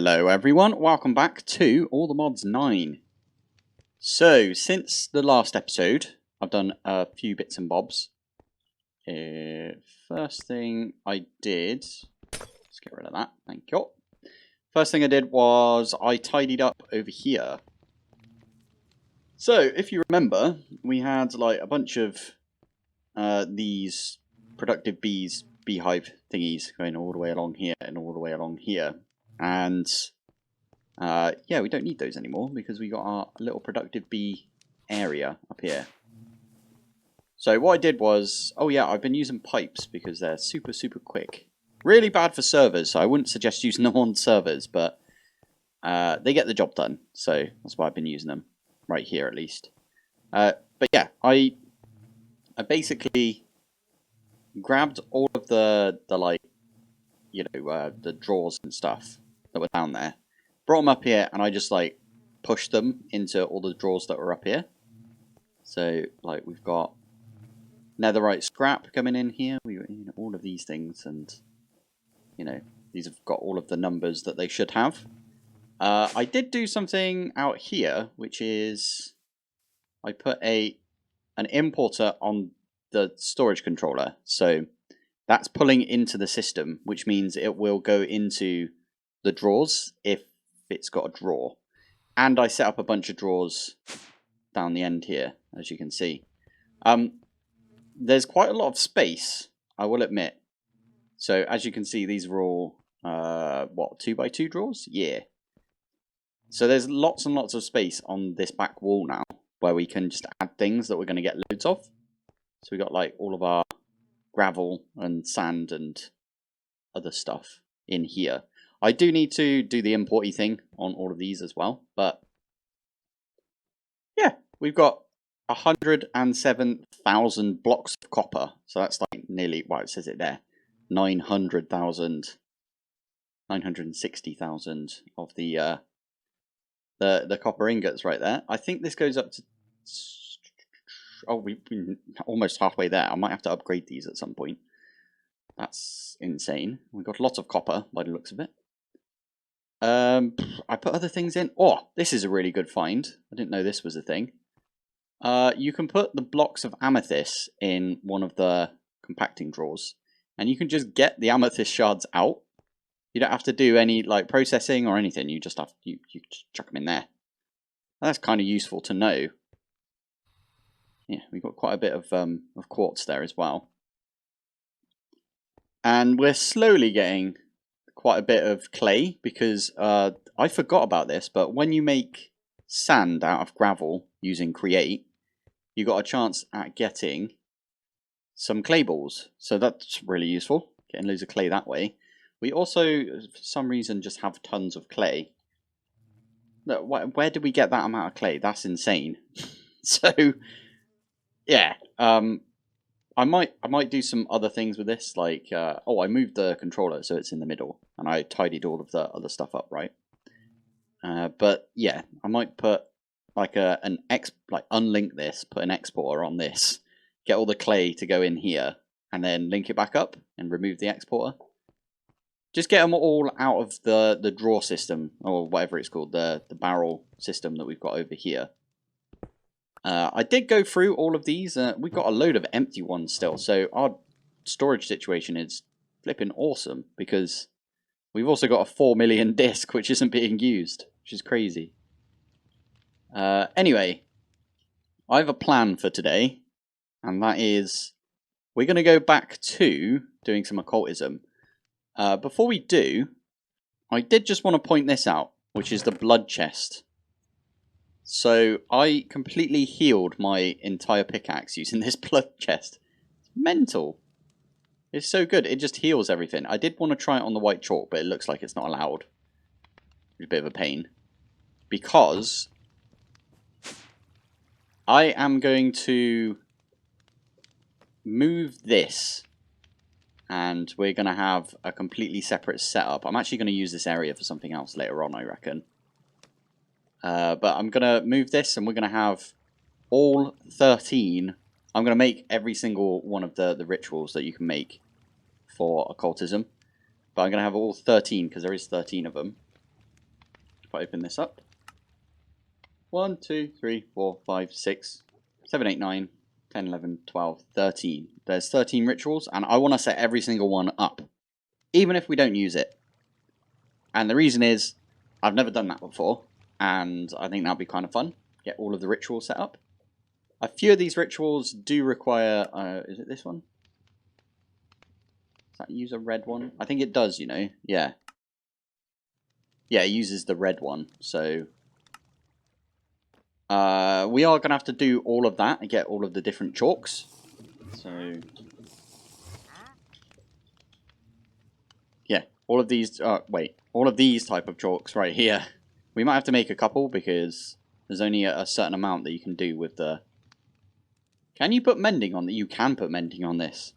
Hello everyone, welcome back to All the Mods 9. So, since the last episode, I've done a few bits and bobs. First thing I did, let's get rid of that, thank you. First thing I did was I tidied up over here. So, if you remember, we had like a bunch of these productive beehive thingies going all the way along here and all the way along here. And yeah, we don't need those anymore because we got our little productive bee area up here. So what I did was, oh yeah, I've been using pipes because they're super quick. Really bad for servers, so I wouldn't suggest using them on servers, but they get the job done. So that's why I've been using them right here at least. But yeah, I basically grabbed all of the like, you know, the drawers and stuff that were down there, brought them up here, and I just like pushed them into all the drawers that were up here. So like we've got netherite scrap coming in here, all of these things, and you know, these have got all of the numbers that they should have. I did do something out here, which is I put an importer on the storage controller, so that's pulling into the system, which means it will go into the drawers if it's got a drawer. And I set up a bunch of drawers down the end here, as you can see. There's quite a lot of space, I will admit. So as you can see, these are all, what, 2x2 drawers? Yeah. So there's lots and lots of space on this back wall now, where we can just add things that we're going to get loads of. So we got like all of our gravel and sand and other stuff in here. I do need to do the importy thing on all of these as well, but yeah, we've got 107,000 blocks of copper, so that's like nearly, well, it says it there, 960,000 of the copper ingots right there. I think this goes up to, oh, we've been almost halfway there. I might have to upgrade these at some point. That's insane. We've got lots of copper by the looks of it. I put other things in. Oh, this is a really good find. I didn't know this was a thing. You can put the blocks of amethyst in one of the compacting drawers, and you can just get the amethyst shards out. You don't have to do any like processing or anything. You just have you just chuck them in there. And that's kind of useful to know. Yeah, we've got quite a bit of quartz there as well. And we're slowly getting quite a bit of clay because I forgot about this, but when you make sand out of gravel using Create, you got a chance at getting some clay balls. So that's really useful, getting loads of clay that way. We also, for some reason, just have tons of clay. Look, where did we get that amount of clay? That's insane. So, yeah, I might do some other things with this, like, oh, I moved the controller so it's in the middle, and I tidied all of the other stuff up, right? But yeah, I might put like unlink this, put an exporter on this, get all the clay to go in here, and then link it back up and remove the exporter. Just get them all out of the drawer system, or whatever it's called, the barrel system that we've got over here. I did go through all of these. We've got a load of empty ones still, so our storage situation is flipping awesome because we've also got a 4 million disk which isn't being used, which is crazy. Anyway, I have a plan for today, and that is we're going to go back to doing some occultism. Before we do, I did just want to point this out, which is the blood chest. So I completely healed my entire pickaxe using this blood chest. It's mental. It's so good. It just heals everything. I did want to try it on the white chalk, but it looks like it's not allowed. It's a bit of a pain. Because I am going to move this, and we're going to have a completely separate setup. I'm actually going to use this area for something else later on, I reckon. But I'm going to move this, and we're going to have all 13. I'm going to make every single one of the rituals that you can make for occultism. But I'm going to have all 13, because there is 13 of them. if I open this up. 1, 2, 3, 4, 5, 6, 7, 8, 9, 10, 11, 12, 13. There's 13 rituals, and I want to set every single one up, even if we don't use it. And the reason is, I've never done that before, and I think that'd be kind of fun. Get all of the rituals set up. A few of these rituals do require, is it this one? Does that use a red one? I think it does, you know, yeah. Yeah, it uses the red one, so... we are going to have to do all of that and get all of the different chalks. So... yeah, all of these, all of these type of chalks right here. We might have to make a couple because there's only a certain amount that you can do with the... Can you put mending on that? You can put mending on this.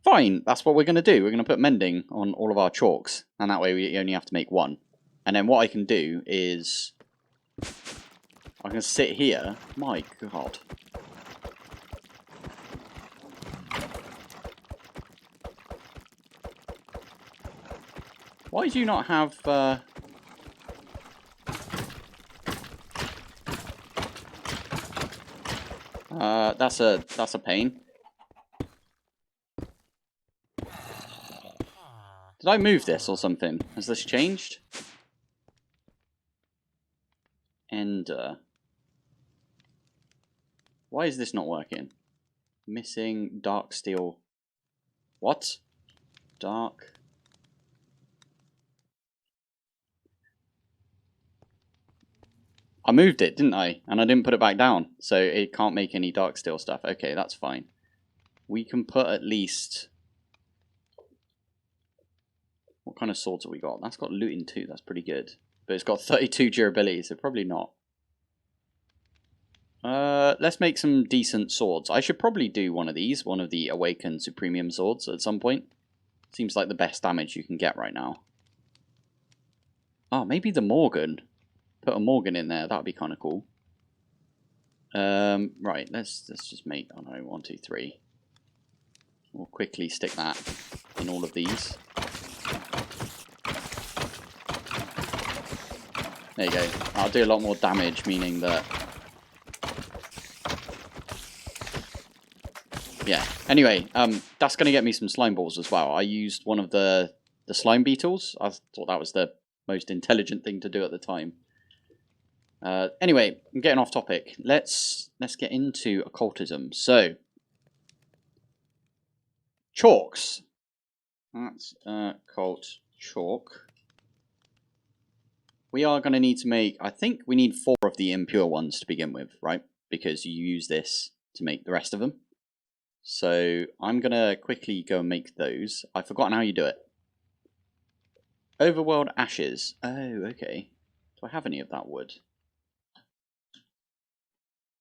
Fine, that's what we're going to do. We're going to put mending on all of our chalks, and that way we only have to make one. And then what I can do is... I can sit here. My god. Why do you not have... that's a pain. Did I move this or something? Has this changed? Ender. Why is this not working? Missing dark steel. What? Dark. I moved it, didn't I? And I didn't put it back down. So it can't make any dark steel stuff. Okay, that's fine. We can put at least... What kind of swords have we got? That's got looting too. That's pretty good. But it's got 32 durability, so probably not. Let's make some decent swords. I should probably do one of these. One of the Awakened Supremium swords at some point. Seems like the best damage you can get right now. Oh, maybe the Morgan. Put a Morgan in there. That'd be kind of cool. Right, let's just make, I don't know, 1, 2, 3. We'll quickly stick that in all of these. There you go. I'll do a lot more damage, meaning that... yeah. Anyway, that's going to get me some slime balls as well. I used one of the slime beetles. I thought that was the most intelligent thing to do at the time. Anyway, I'm getting off topic. Let's get into occultism. So, chalks. That's occult chalk. We are going to need to make, I think we need 4 of the impure ones to begin with, right? Because you use this to make the rest of them. So I'm going to quickly go and make those. I've forgotten how you do it. Overworld ashes. Oh, okay. Do I have any of that wood?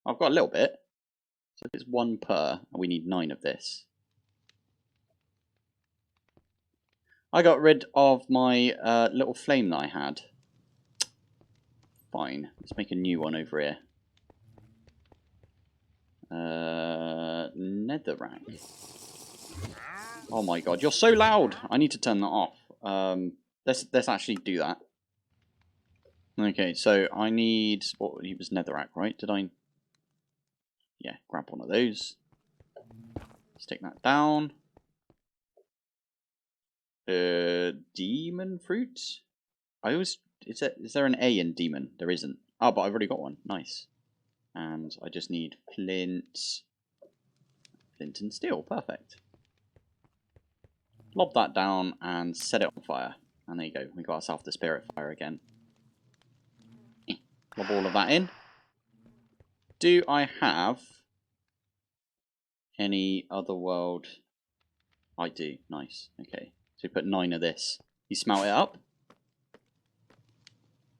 I've got a little bit. So if it's 1 per, and we need 9 of this. I got rid of my little flame that I had. Fine. Let's make a new one over here. Netherrack. Oh my god, you're so loud! I need to turn that off. Let's actually do that. Okay, so I need... what, he was netherrack, right? Did I... yeah, grab one of those. Stick that down. Demon fruit? I always... is there an A in demon? There isn't. Oh, but I've already got one. Nice. And I just need flint. Flint and steel. Perfect. Lob that down and set it on fire. And there you go. We got ourselves the spirit fire again. Lob all of that in. Do I have any other world? I do. Nice. Okay. So we put 9 of this. You smelt it up.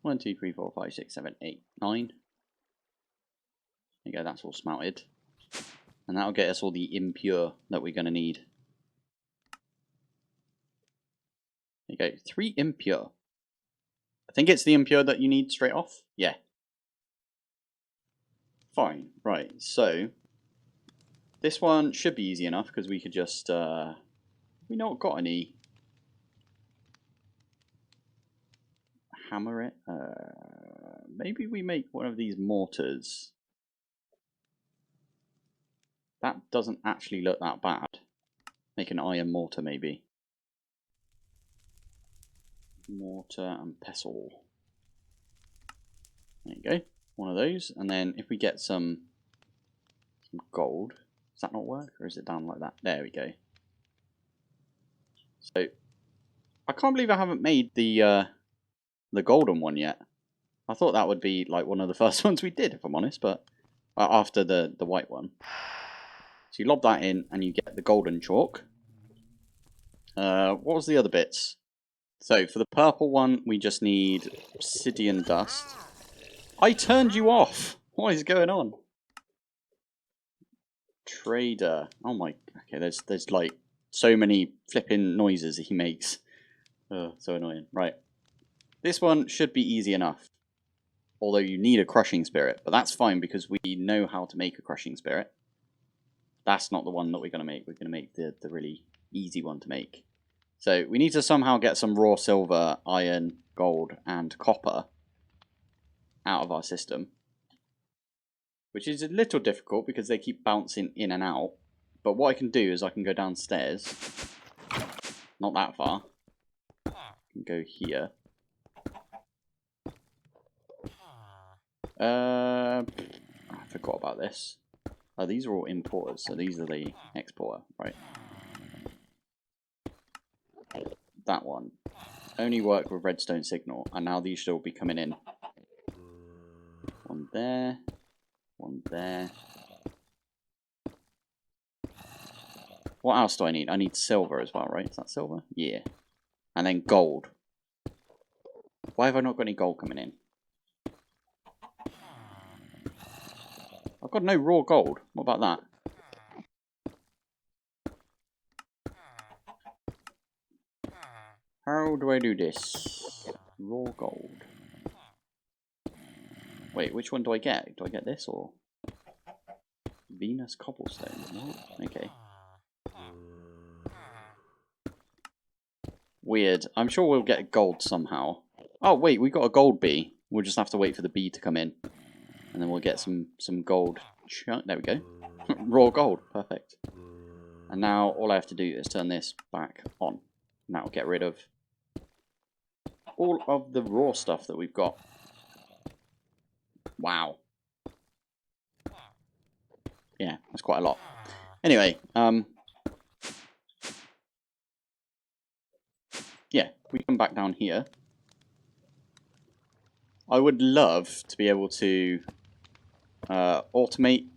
1, 2, 3, 4, 5, 6, 7, 8, 9. There you go. That's all smelted. And that'll get us all the impure that we're going to need. There you go. 3 impure. I think it's the impure that you need straight off. Yeah. Fine. Right. So this one should be easy enough because we could just... we not got any... hammer it. Maybe we make one of these mortars. That doesn't actually look that bad. Make an iron mortar, maybe. Mortar and pestle. There you go. One of those. And then if we get some gold. Does that not work? Or is it down like that? There we go. So, I can't believe I haven't made the golden one yet. I thought that would be like one of the first ones we did, if I'm honest, but after the white one. So you lob that in and you get the golden chalk. What was the other bits? So for the purple one, we just need obsidian dust. I turned you off! What is going on? Trader. Oh my... Okay, there's like so many flipping noises he makes. Oh, so annoying. Right. This one should be easy enough. Although you need a crushing spirit. But that's fine because we know how to make a crushing spirit. That's not the one that we're going to make. We're going to make the really easy one to make. So we need to somehow get some raw silver, iron, gold, and copper out of our system. Which is a little difficult because they keep bouncing in and out. But what I can do is I can go downstairs. Not that far. I can go here. I forgot about this. Oh, these are all importers, so these are the exporter, right? That one. Only work with redstone signal, and now these should all be coming in. One there. One there. What else do I need? I need silver as well, right? Is that silver? Yeah. And then gold. Why have I not got any gold coming in? I've got no raw gold. What about that? How do I do this? Raw gold. Wait, which one do I get? Do I get this or... Venus cobblestone? What? Okay. Weird. I'm sure we'll get gold somehow. Oh, wait, we got a gold bee. We'll just have to wait for the bee to come in. And then we'll get some gold. There we go. Raw gold. Perfect. And now all I have to do is turn this back on. And that will get rid of all of the raw stuff that we've got. Wow. Yeah, that's quite a lot. Anyway, yeah, we come back down here. I would love to be able to automate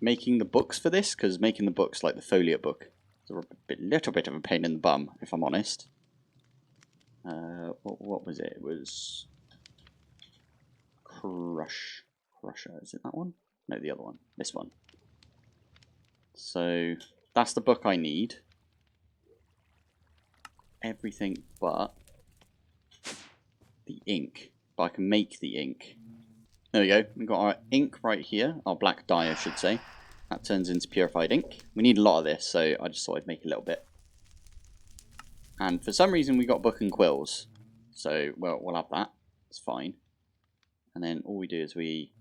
making the books for this, because making the books like the foliate book is a little bit of a pain in the bum, if I'm honest. What was it? It was Crusher. Is it that one? No, the other one. This one. So that's the book I need. Everything but the ink. But I can make the ink. There we go. We've got our ink right here. Our black dye, I should say. That turns into purified ink. We need a lot of this, so I just thought I'd make a little bit. And for some reason we got book and quills. So, well, we'll have that. It's fine. And then all we do is we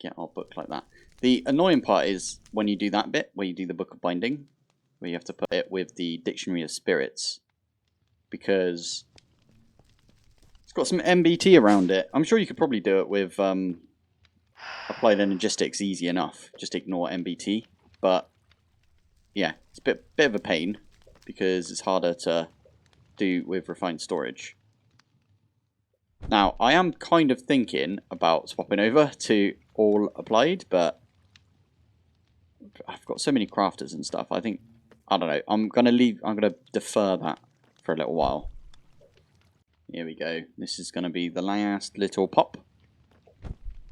get our book like that. The annoying part is when you do that bit, where you do the book of binding, where you have to put it with the dictionary of spirits. Because it's got some MBT around it. I'm sure you could probably do it with applied energistics easy enough. Just ignore MBT. But yeah, it's a bit of a pain because it's harder to do with refined storage. Now, I am kind of thinking about swapping over to all applied, but I've got so many crafters and stuff. I think, I don't know, I'm going to defer that for a little while. Here we go. This is going to be the last little pop.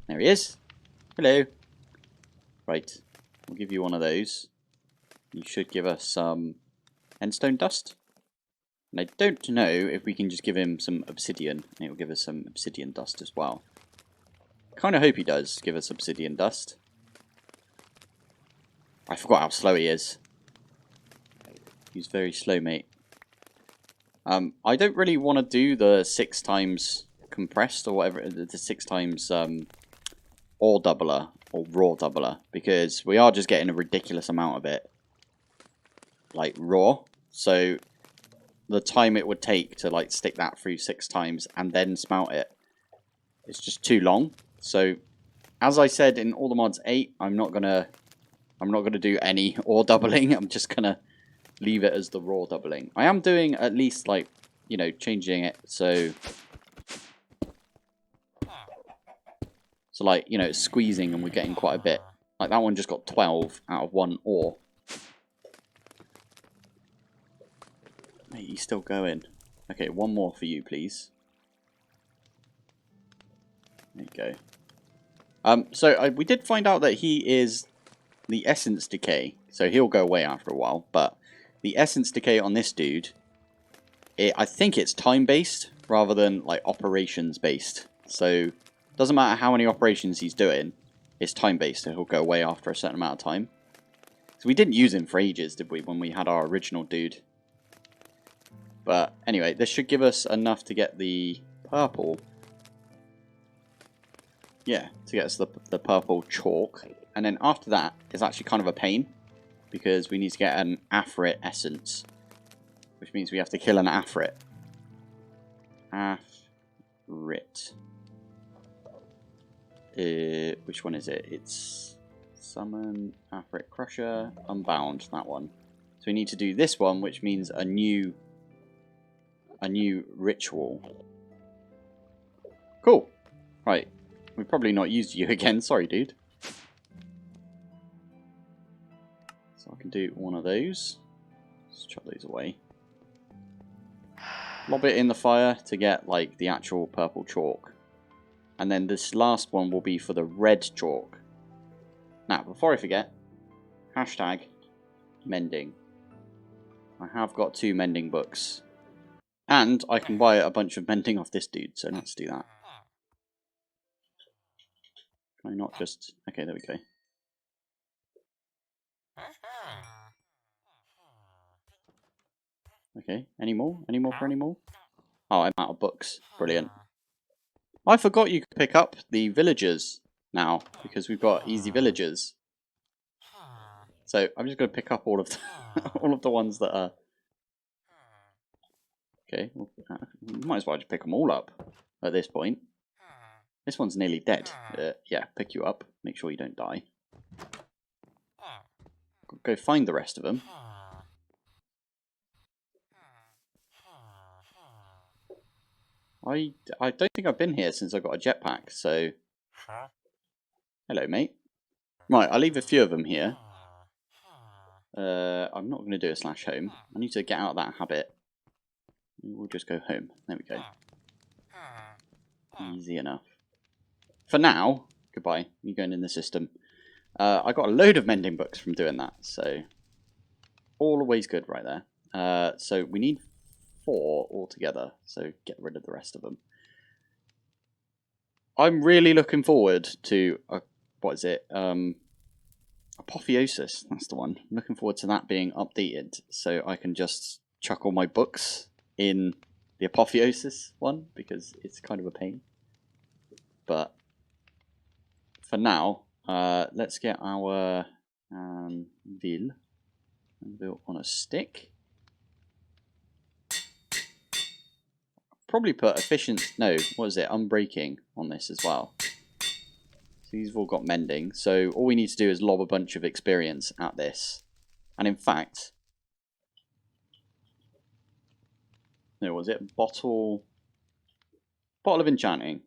There he is. Hello. Right. We'll give you one of those. You should give us some endstone dust. And I don't know if we can just give him some obsidian. And it'll give us some obsidian dust as well. Kind of hope he does give us obsidian dust. I forgot how slow he is. He's very slow, mate. I don't really want to do the 6 times compressed or whatever, the 6 times ore doubler or raw doubler, because we are just getting a ridiculous amount of it, like raw. So the time it would take to like stick that through 6 times and then smelt it, it's just too long. So as I said in All the Mods 8, I'm not gonna do any ore doubling. I'm just gonna leave it as the raw doubling. I am doing at least, like, you know, changing it so like, you know, it's squeezing and we're getting quite a bit. Like that one just got 12 out of 1 ore. Mate, he's still going. Okay, 1 more for you, please. There you go. So we did find out that he is the essence decay, so he'll go away after a while. But the essence decay on this dude, I think it's time based rather than like operations based. So doesn't matter how many operations he's doing, it's time based, so he'll go away after a certain amount of time. So we didn't use him for ages, did we, when we had our original dude? But anyway, this should give us enough to get the purple. Yeah, to get us the purple chalk. And then after that, it's actually kind of a pain, because we need to get an afrit essence, which means we have to kill an afrit. Afrit. Which one is it? It's summon, afrit, crusher, unbound, that one. So we need to do this one, which means a new ritual. Cool. Right. We've probably not used you again. Sorry, dude. So I can do one of those. Let's chuck those away. Lob it in the fire to get like the actual purple chalk. And then this last one will be for the red chalk. Now, before I forget, hashtag mending. I have got 2 mending books. And I can buy a bunch of mending off this dude, so let's do that. Can I not just... Okay, there we go. Okay, any more? Any more for any more? Oh, I'm out of books. Brilliant. I forgot you could pick up the villagers now, because we've got easy villagers. So I'm just going to pick up all of the, all of the ones that are... Okay, well, might as well just pick them all up at this point. This one's nearly dead. Yeah, pick you up. Make sure you don't die. Go find the rest of them. I don't think I've been here since I got a jetpack, so... Hello, mate. Right, I'll leave a few of them here. I'm not going to do a slash home. I need to get out of that habit. We'll just go home. There we go. Easy enough. For now, goodbye. You're going in the system. I got a load of mending books from doing that, so... Always good right there. So we need 4 altogether, so get rid of the rest of them. I'm really looking forward to, what is it, Apotheosis, that's the one. I'm looking forward to that being updated, so I can just chuck all my books in the Apotheosis one, because it's kind of a pain. But for now, let's get our Vil built on a stick. Probably put unbreaking on this as well. So these have all got mending. So all we need to do is lob a bunch of experience at this. And in fact, no, was it bottle of enchanting?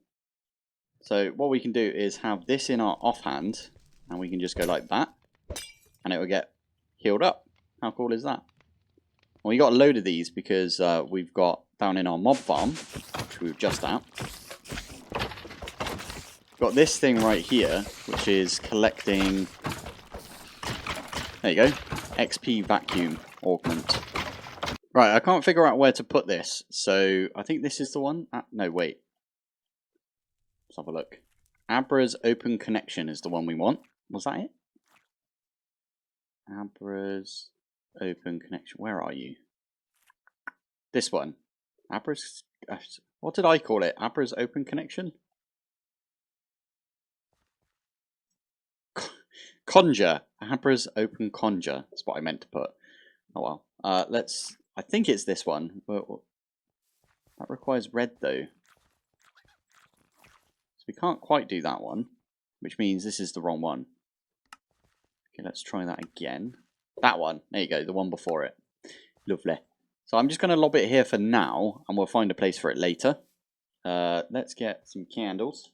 So what we can do is have this in our offhand, and we can just go like that, and it will get healed up. How cool is that? Well, we got a load of these because we've got down in our mob farm, which we were just at, got this thing right here, which is collecting, there you go, XP vacuum augment. Right, I can't figure out where to put this, so I think this is the one. No, wait. Let's have a look. Abra's open connection is the one we want. Was that it? Abra's open connection. Where are you? This one. Abra's... what did I call it? Abra's open connection? Conjure. Abra's open conjure. That's what I meant to put. Oh well. Let's... I think it's this one. That requires red though. So we can't quite do that one. Which means this is the wrong one. Okay, let's try that again. That one. There you go. The one before it. Lovely. So I'm just going to lob it here for now. And we'll find a place for it later. Let's get some candles.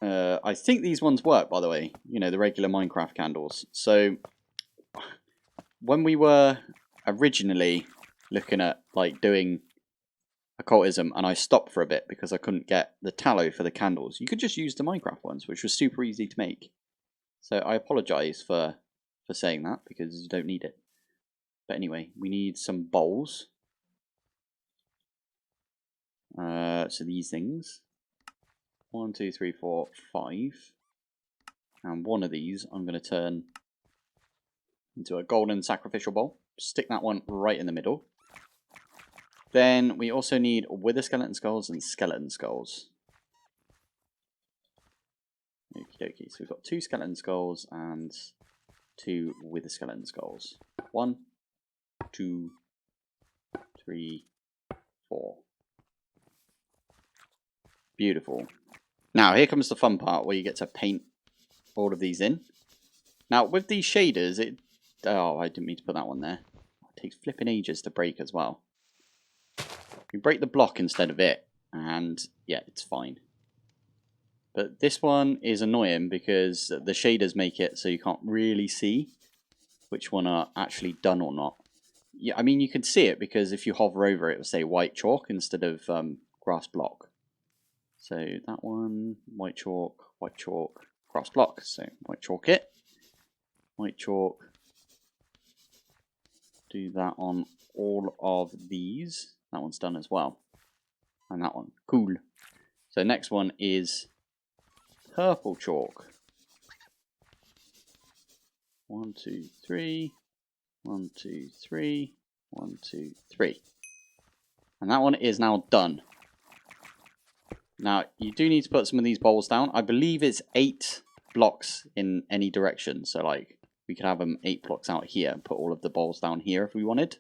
I think these ones work, by the way. You know, the regular Minecraft candles. So, when we were originally looking at, like, doing occultism, and I stopped for a bit because I couldn't get the tallow for the candles, you could just use the Minecraft ones, which was super easy to make. So, I apologise for saying that, because you don't need it. But anyway, we need some bowls. So these things. 1, 2, 3, 4, 5. And one of these I'm going to turn into a golden sacrificial bowl. Stick that one right in the middle. Then we also need wither skeleton skulls and skeleton skulls. Okie dokie. So we've got 2 skeleton skulls and 2 wither skeleton skulls. 1, 2, 3, 4. Beautiful. Now, here comes the fun part where you get to paint all of these in. Now, with these shaders, oh, I didn't mean to put that one there. It takes flipping ages to break as well. You break the block instead of it, and yeah, it's fine. But this one is annoying because the shaders make it so you can't really see which one are actually done or not. Yeah, I mean, you can see it because if you hover over it, it will say white chalk instead of grass block. So that one, white chalk, grass block. So white chalk it, white chalk. Do that on all of these. That one's done as well. And that one, cool. So next one is purple chalk. 1, 2, 3. 1, 2, 3. 1, 2, 3. And that one is now done. Now, you do need to put some of these bowls down. I believe it's 8 blocks in any direction. So, like, we could have them 8 blocks out here and put all of the bowls down here if we wanted.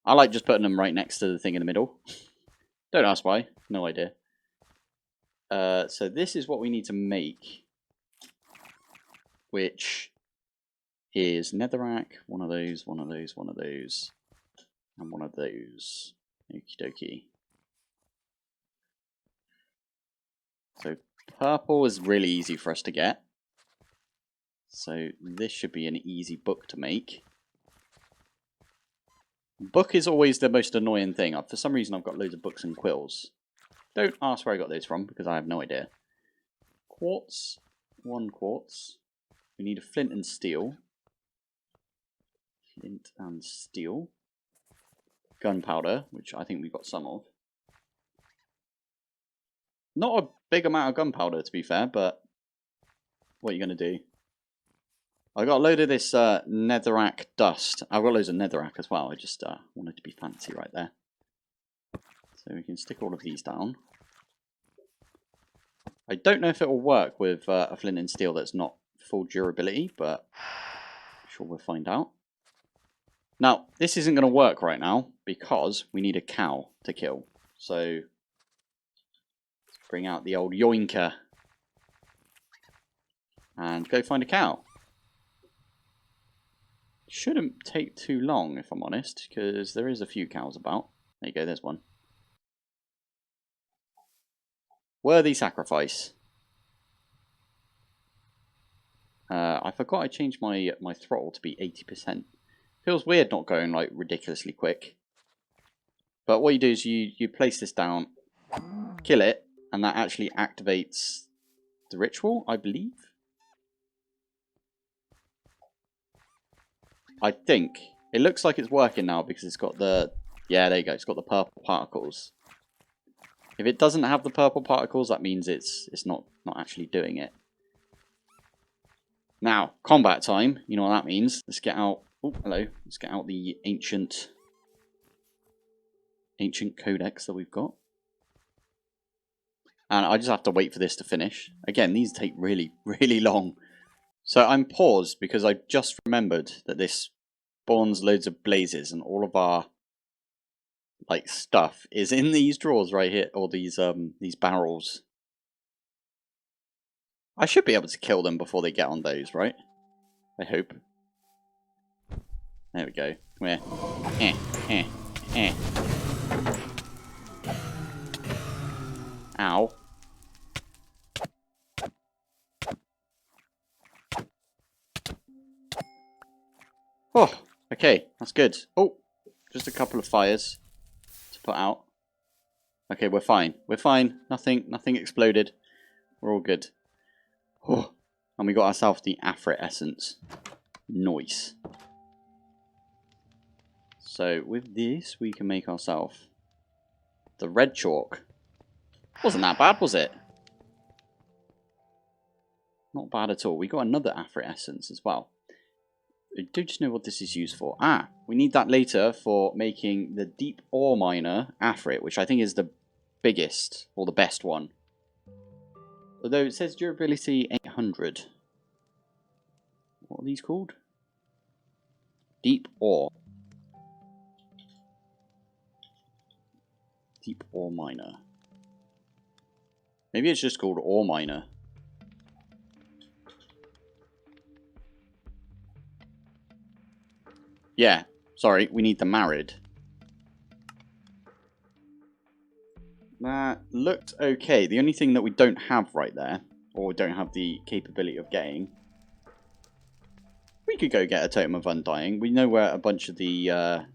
I like just putting them right next to the thing in the middle. Don't ask why. No idea. So this is what we need to make. Which is netherrack, one of those, one of those, one of those, and one of those. Okie dokie. So purple is really easy for us to get. So this should be an easy book to make. Book is always the most annoying thing. For some reason I've got loads of books and quills. Don't ask where I got those from because I have no idea. Quartz. 1 quartz. We need a flint and steel. Flint and steel. Gunpowder, which I think we've got some of. Not a big amount of gunpowder, to be fair, but what are you going to do? I got a load of this netherrack dust. I've got loads of netherrack as well. I just wanted to be fancy right there. So we can stick all of these down. I don't know if it will work with a flint and steel that's not full durability, but I'm sure we'll find out. Now, this isn't going to work right now because we need a cow to kill. So bring out the old yoinker and go find a cow. Shouldn't take too long, if I'm honest, because there is a few cows about. There you go, there's one. Worthy sacrifice. I forgot I changed my throttle to be 80%. Feels weird not going like ridiculously quick. But what you do is you place this down, kill it, and that actually activates the ritual, I believe. I think. It looks like it's working now because it's got the... Yeah, there you go. It's got the purple particles. If it doesn't have the purple particles, that means it's not actually doing it. Now, combat time. You know what that means. Let's get out Oh, hello. Let's get out the ancient codex that we've got. And I just have to wait for this to finish. Again, these take really, really long. So I'm paused because I just remembered that this spawns loads of blazes and all of our like stuff is in these drawers right here, or these barrels. I should be able to kill them before they get on those, right? I hope. There we go. Come here. Ow. Oh, okay, that's good. Oh, just a couple of fires to put out. Okay, we're fine. We're fine. Nothing exploded. We're all good. Oh, and we got ourselves the afrit essence. Nice. So with this, we can make ourselves the red chalk. Wasn't that bad, was it? Not bad at all. We got another afrit essence as well. I don't just know what this is used for. Ah, we need that later for making the deep ore miner afrit, which I think is the biggest or the best one. Although it says durability 800. What are these called? Deep ore. Deep ore miner. Maybe it's just called ore miner. Yeah, sorry, we need the married. That looked okay. The only thing that we don't have right there, or don't have the capability of getting, we could go get a Totem of Undying. We know where a bunch of the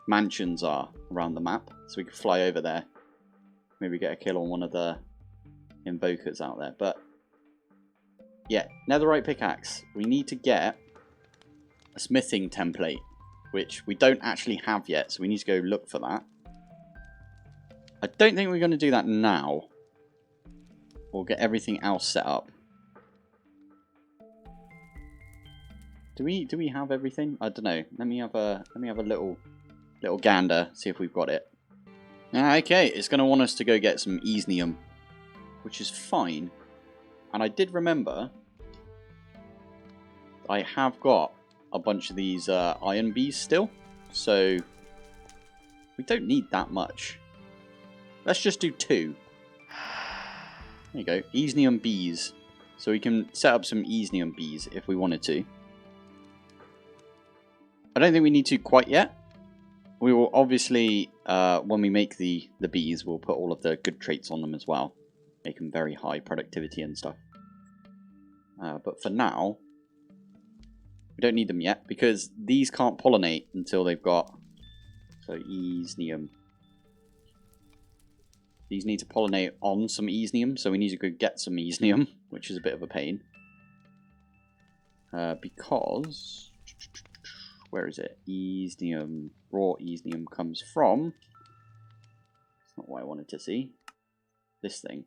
mansions are around the map, so we could fly over there. Maybe get a kill on one of the invokers out there. But yeah, netherite pickaxe. We need to get a smithing template, which we don't actually have yet, so we need to go look for that. I don't think we're going to do that now. We'll get everything else set up. Do we have everything? I don't know. Let me have a little gander, see if we've got it. Okay, it's going to want us to go get some Iesnium, which is fine. And I did remember I have got a bunch of these iron bees still, so we don't need that much. Let's just do 2. There you go, Iesnium bees. So we can set up some Iesnium bees if we wanted to. I don't think we need to quite yet. We will obviously, when we make the bees, we'll put all of the good traits on them as well. Make them very high productivity and stuff. But for now, we don't need them yet, because these can't pollinate until they've got... So, Iesnium. These need to pollinate on some Iesnium, so we need to go get some Iesnium, which is a bit of a pain. Because... Where is it? Iesnium. Raw Iesnium comes from... That's not what I wanted to see. This thing.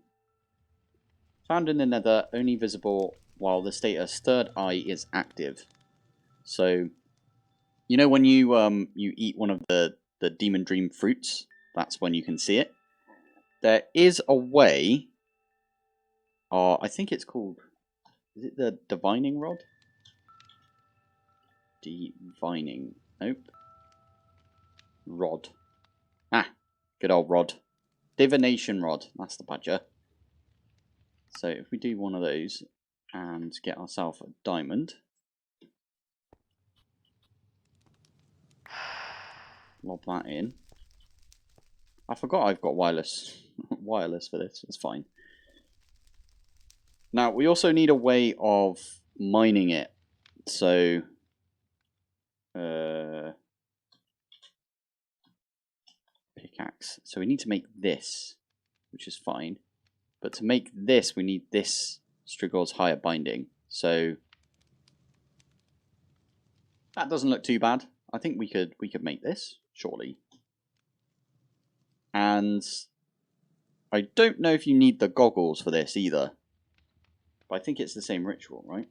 Found in the nether, only visible while the status third eye is active. So, you know when you eat one of the demon dream fruits? That's when you can see it. There is a way, I think it's called, is it the divining rod? Divining, nope. Rod. Ah, good old rod. Divination rod, that's the badger. So if we do one of those and get ourselves a diamond. Lob that in. I forgot I've got wireless for this. It's fine. Now we also need a way of mining it. So pickaxe. So we need to make this, which is fine. But to make this, we need this Strigor's higher binding. So that doesn't look too bad. I think we could make this, surely. And I don't know if you need the goggles for this either. But I think it's the same ritual, right?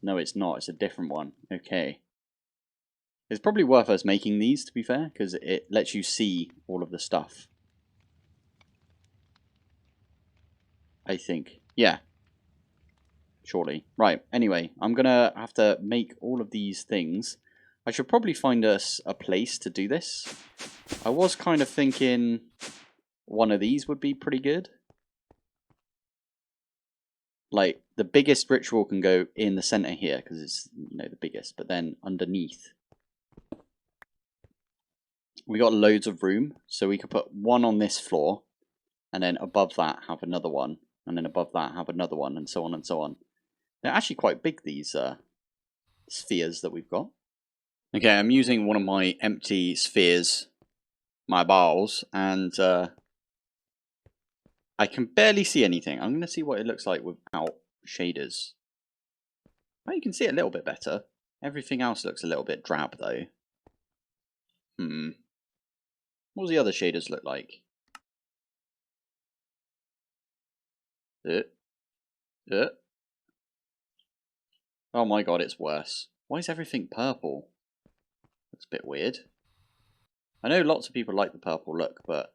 No, it's not. It's a different one. Okay. It's probably worth us making these, to be fair, because it lets you see all of the stuff. I think. Yeah. Surely. Right, anyway, I'm going to have to make all of these things. I should probably find us a place to do this. I was kind of thinking one of these would be pretty good. Like, the biggest ritual can go in the center here, because it's, you know, the biggest. But then underneath, we got loads of room, so we could put one on this floor, and then above that have another one, and then above that have another one, and so on and so on. They're actually quite big, these spheres that we've got. Okay, I'm using one of my empty spheres, my balls, and I can barely see anything. I'm going to see what it looks like without shaders. Well, you can see it a little bit better. Everything else looks a little bit drab, though. What does the other shaders look like? Oh my god, it's worse. Why is everything purple? That's a bit weird. I know lots of people like the purple look, but...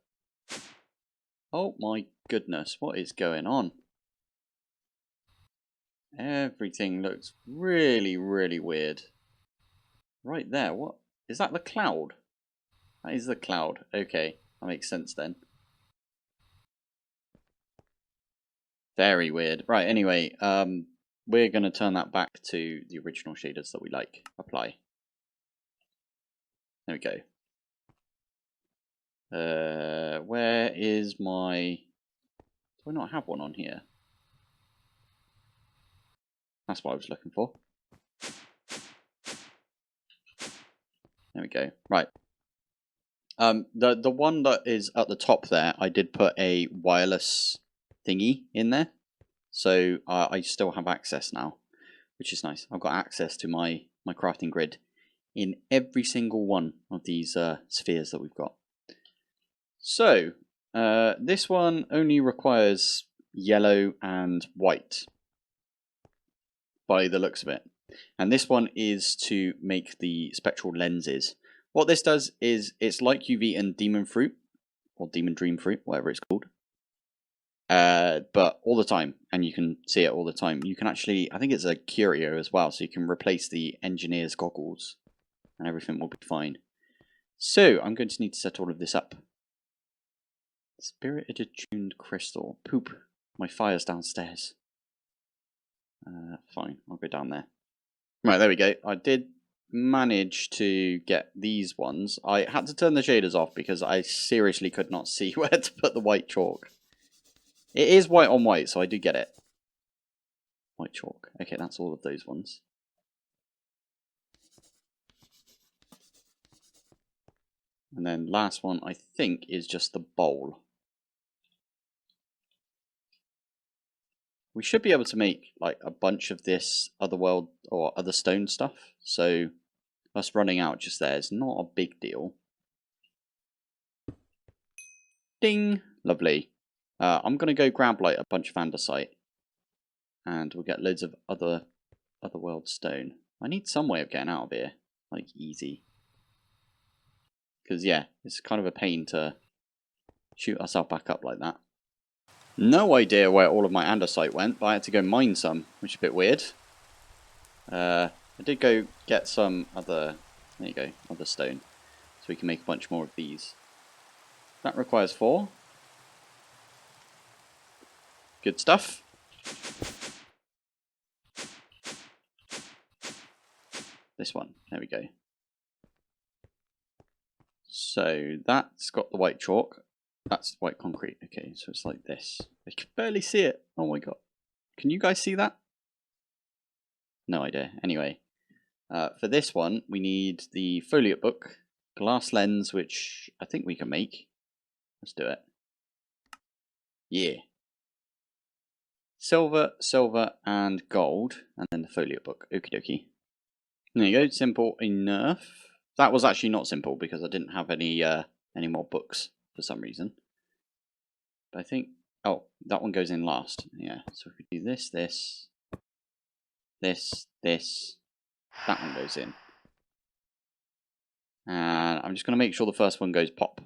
Oh my goodness, what is going on? Everything looks really, really weird. Right there, what? Is that the cloud? That is the cloud. Okay, that makes sense then. Very weird. Right, anyway, we're going to turn that back to the original shaders that we like. Apply. There we go. Where is my... Do I not have one on here? That's what I was looking for. There we go. Right. The one that is at the top there, I did put a wireless thingy in there. So I still have access now, which is nice. I've got access to my crafting grid in every single one of these spheres that we've got. So, this one only requires yellow and white, by the looks of it. And this one is to make the spectral lenses. What this does is, it's like you've eaten demon fruit, or demon dream fruit, whatever it's called. But all the time, and you can see it all the time. You can actually, I think it's a curio as well, so you can replace the engineer's goggles, and everything will be fine. So, I'm going to need to set all of this up. Spirited attuned crystal. Poop. My fire's downstairs. Fine, I'll go down there. Right, there we go. I did manage to get these ones. I had to turn the shaders off because I seriously could not see where to put the white chalk. It is white on white, so I do get it. White chalk. Okay, that's all of those ones. And then last one, I think, is just the bowl. We should be able to make like a bunch of this otherworld or other stone stuff. So us running out just there is not a big deal. Ding! Lovely. I'm going to go grab like a bunch of andesite. And we'll get loads of otherworld stone. I need some way of getting out of here. Like easy. Because yeah, it's kind of a pain to shoot ourselves back up like that. No idea where all of my andesite went, but I had to go mine some, which is a bit weird. I did go get some other, there you go, other stone. So we can make a bunch more of these. That requires 4. Good stuff. This one, there we go. So that's got the white chalk. That's white concrete. Okay, so it's like this. I can barely see it. Oh my god. Can you guys see that? No idea. Anyway, for this one, we need the foliate book, glass lens, which I think we can make. Let's do it. Yeah. Silver, silver, and gold, and then the foliate book. Okie dokie. There you go. Simple enough. That was actually not simple because I didn't have any more books for some reason. But I think, oh, that one goes in last. Yeah. So if we do this, this, that one goes in. And I'm just going to make sure the first one goes pop.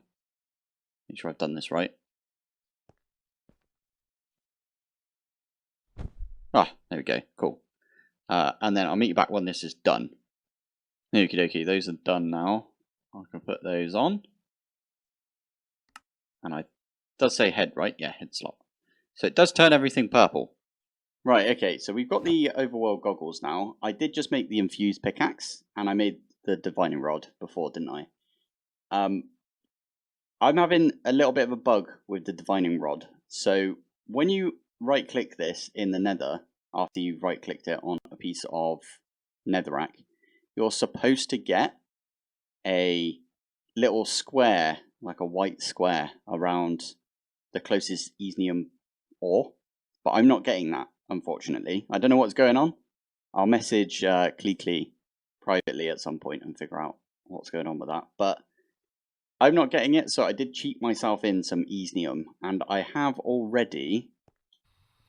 Make sure I've done this right. Ah, there we go. Cool. And then I'll meet you back when this is done. Okie dokie, those are done now. I can put those on. And it does say head, right? Yeah, head slot. So it does turn everything purple. Right, okay, so we've got the overworld goggles now. I did just make the infused pickaxe, and I made the divining rod before, didn't I? I'm having a little bit of a bug with the divining rod. So when you right-click this in the nether, after you've right-clicked it on a piece of netherrack, you're supposed to get a little square, like a white square, around the closest Iesnium ore. But I'm not getting that, unfortunately. I don't know what's going on. I'll message Kleeklee privately at some point and figure out what's going on with that. But I'm not getting it, so I did cheat myself in some Iesnium. And I have already...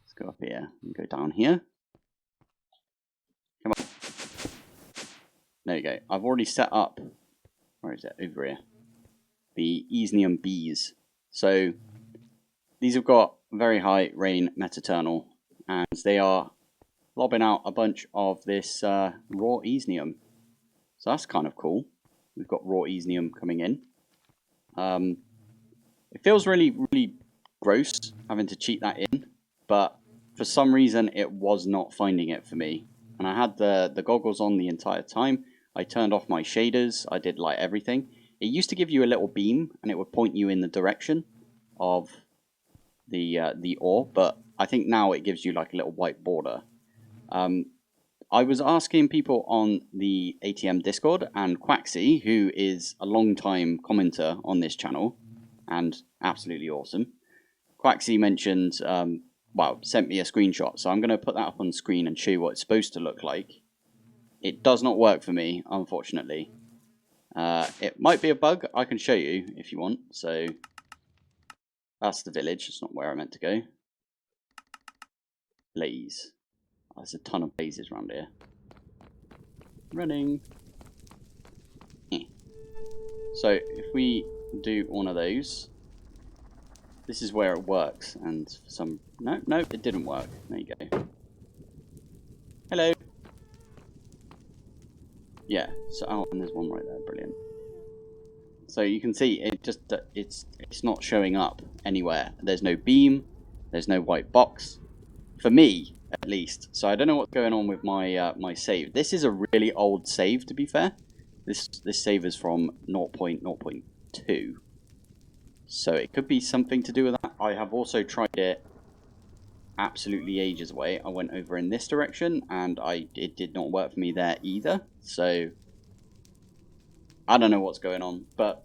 Let's go up here and go down here. Come on. There you go. I've already set up... Where is it? Over here. The Iesnium bees. So these have got very high rain metaternal, and they are lobbing out a bunch of this raw Iesnium. So that's kind of cool. We've got raw Iesnium coming in. It feels really, really gross having to cheat that in, but for some reason it was not finding it for me. And I had the goggles on the entire time. I turned off my shaders. I did like everything. It used to give you a little beam, and it would point you in the direction of the ore, but I think now it gives you like a little white border. I was asking people on the ATM Discord, and Quaxy, who is a long-time commenter on this channel, and absolutely awesome. Quaxy mentioned, well, sent me a screenshot, so I'm going to put that up on screen and show you what it's supposed to look like. It does not work for me, unfortunately. It might be a bug. I can show you if you want. So that's the village. It's not where I meant to go. Blaze. Oh, there's a ton of blazes around here. Running. So if we do one of those, this is where it works. And for some... No, it didn't work. There you go. Hello. Yeah, so oh, and there's one right there, brilliant. So you can see it just it's not showing up anywhere. There's no beam, there's no white box, for me at least. So I don't know what's going on with my my save. This is a really old save, to be fair. This save is from 0.0.2, so it could be something to do with that. I have also tried it absolutely ages away. I went over in this direction, and it did not work for me there either. So I don't know what's going on, but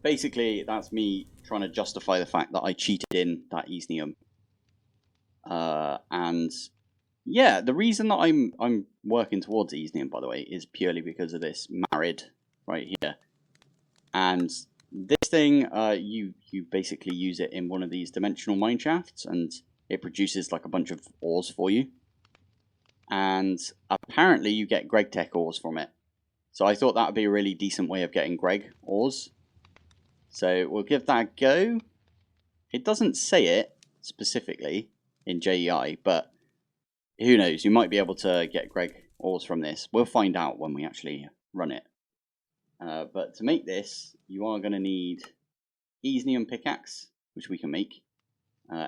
basically that's me trying to justify the fact that I cheated in that Iesnium. And yeah, the reason that I'm working towards Iesnium, by the way, is purely because of this married right here. And this thing, you basically use it in one of these dimensional mine shafts, and it produces like a bunch of ores for you. And apparently you get Greg Tech ores from it. So I thought that would be a really decent way of getting Greg ores. So we'll give that a go. It doesn't say it specifically in JEI, but who knows? You might be able to get Greg ores from this. We'll find out when we actually run it. But to make this, you are going to need Iesnium pickaxe, which we can make.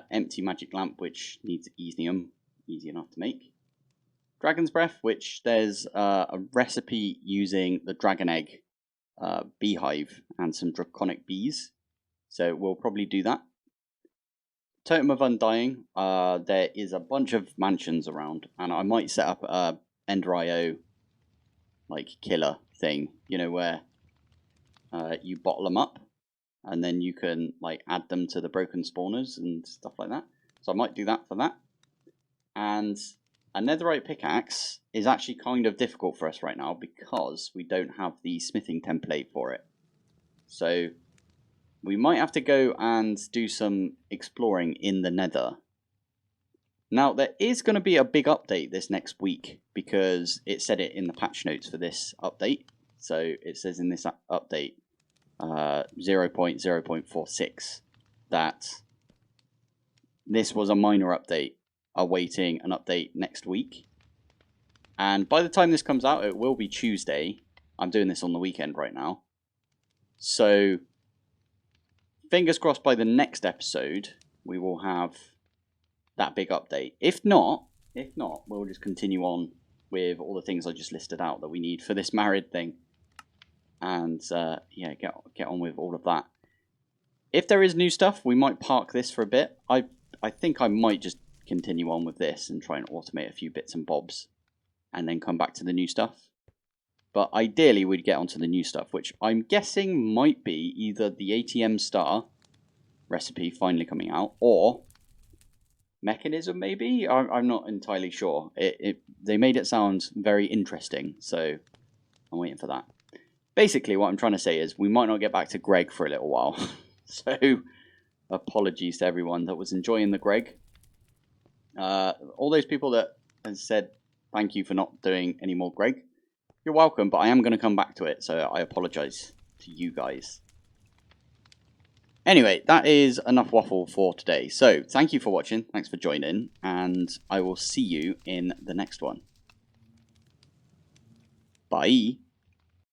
Empty magic lamp, which needs Iesnium, easy enough to make. Dragon's breath, which there's a recipe using the dragon egg beehive and some draconic bees. So we'll probably do that. Totem of Undying, there is a bunch of mansions around, and I might set up a Ender.io like killer thing, you know, where you bottle them up and then you can like add them to the broken spawners and stuff like that. So I might do that for that. And a netherite pickaxe is actually kind of difficult for us right now because we don't have the smithing template for it. So we might have to go and do some exploring in the nether. Now, there is going to be a big update this next week because it said it in the patch notes for this update. So it says in this update 0.0.46 that this was a minor update awaiting an update next week. And by the time this comes out, it will be Tuesday. I'm doing this on the weekend right now. So fingers crossed by the next episode, we will have that big update. If not, we'll just continue on with all the things I just listed out that we need for this married thing. And yeah, get on with all of that. If there is new stuff, we might park this for a bit. I think I might just continue on with this and try and automate a few bits and bobs and then come back to the new stuff. But ideally, we'd get onto the new stuff, which I'm guessing might be either the ATM star recipe finally coming out, or mechanism maybe? I'm not entirely sure. They made it sound very interesting, so I'm waiting for that. Basically, what I'm trying to say is we might not get back to Greg for a little while. So, apologies to everyone that was enjoying the Greg. All those people that have said thank you for not doing any more Greg, you're welcome, but I am going to come back to it, so I apologize to you guys. Anyway, that is enough waffle for today. So, thank you for watching, thanks for joining, and I will see you in the next one. Bye.